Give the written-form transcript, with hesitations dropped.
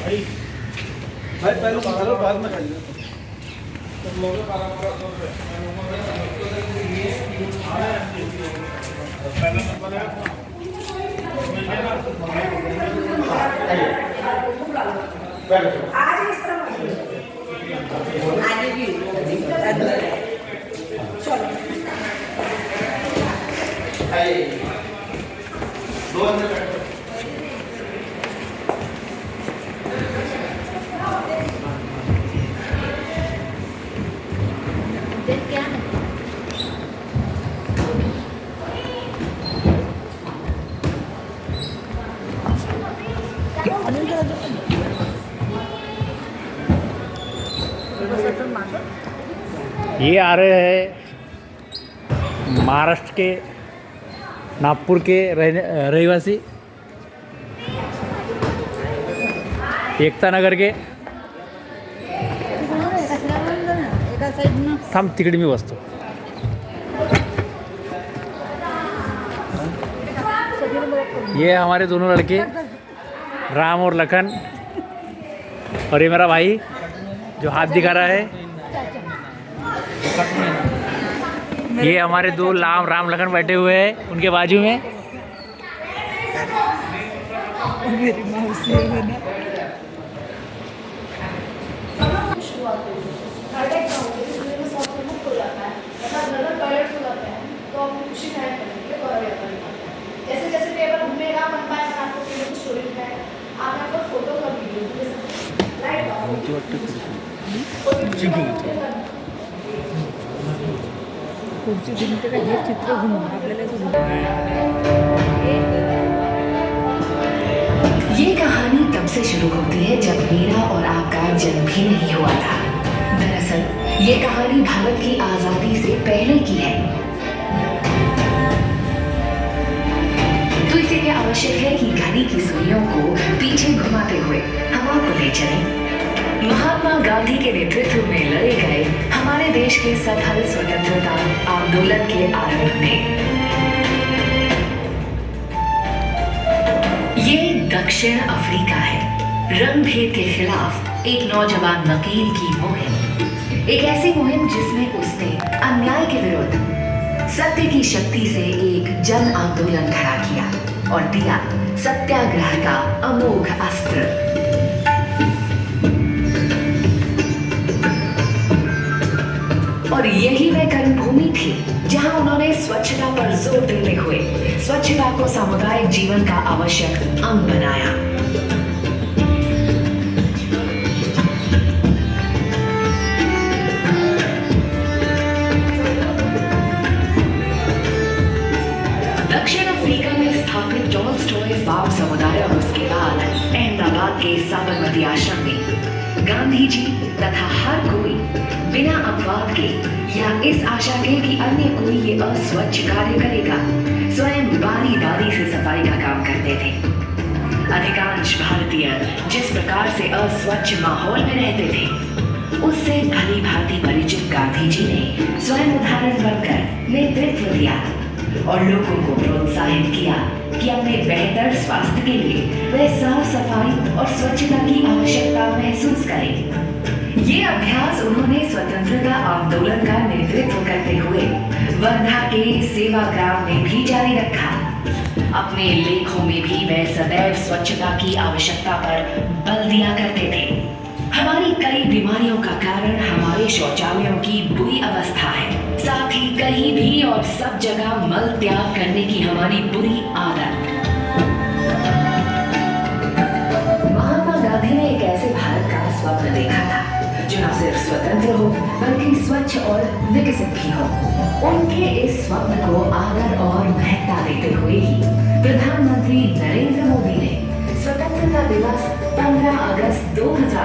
भाई पहले खा बाद में खाइए। आज इस तरह आगे भी चलो दो अंदर क्या है ये आ रहे हैं महाराष्ट्र के नागपुर के रहिवासी एकता नगर के थांब तिकडे मी बसतो। ये हमारे दोनों लड़के राम और लखन, और ये मेरा भाई जो हाथ दिखा रहा है। ये हमारे दो राम लखन बैठे हुए हैं उनके बाजू में। जैसे जैसे पेपर घूमेगा बन पाएगा आपको कुछ स्टोरी दिखाएगा आप आपको फोटो और वीडियो ये कहानी तब से शुरू होती है जब मेरा और आपका जन्म भी नहीं हुआ था। दरअसल ये कहानी भारत की आजादी से पहले की है। तो इसीलिए आवश्यक है कि घड़ी की सुइयों को पीछे घुमाते हुए हम आपको ले चलें महात्मा गांधी के नेतृत्व में लड़े गए हमारे देश के सफल स्वतंत्रता आंदोलन के आरंभ में। ये दक्षिण अफ्रीका है। रंग भेद के खिलाफ एक नौजवान वकील की मुहिम, एक ऐसी मुहिम जिसमें उसने अन्याय के विरुद्ध सत्य की शक्ति से एक जन आंदोलन खड़ा किया और दिया सत्याग्रह का अमोघ अस्त्र। और यही वह कर्मभूमि थी जहां उन्होंने स्वच्छता पर जोर देते हुए स्वच्छता को सामुदायिक जीवन का आवश्यक अंग बनाया। दक्षिण अफ्रीका में स्थापित टॉलस्टॉय फार्म समुदाय और उसके बाद अहमदाबाद के साबरमती आश्रम में गांधी जी तथा हर कोई बिना अपवाद के या इस आशा के कि अन्य कोई ये अस्वच्छ कार्य करेगा स्वयं बारी बारी से सफाई का काम करते थे। अधिकांश भारतीय जिस प्रकार से अस्वच्छ माहौल में रहते थे उससे भली भांति परिचित गांधी जी ने स्वयं उदाहरण बनकर नेतृत्व दिया और लोगों को प्रोत्साहित किया कि अपने बेहतर स्वास्थ्य के लिए वे साफ सफाई और स्वच्छता की आवश्यकता महसूस करें। ये अभ्यास उन्होंने स्वतंत्रता आंदोलन का नेतृत्व करते हुए वर्धा के सेवाग्राम में भी जारी रखा। अपने लेखों में भी वे सदैव स्वच्छता की आवश्यकता पर बल दिया करते थे। हमारी कई बीमारियों का कारण हमारे शौचालयों की बुरी अवस्था है, साथ ही कहीं भी और सब जगह मल त्याग करने की हमारी बुरी आदत। महात्मा गांधी ने एक ऐसे भारत का स्वप्न देखा था जो न सिर्फ स्वतंत्र हो बल्कि स्वच्छ और विकसित भी हो। उनके इस स्वप्न को आदर और महत्ता देते हुए ही प्रधानमंत्री नरेंद्र मोदी ने स्वतंत्रता दिवस 15 अगस्त 2000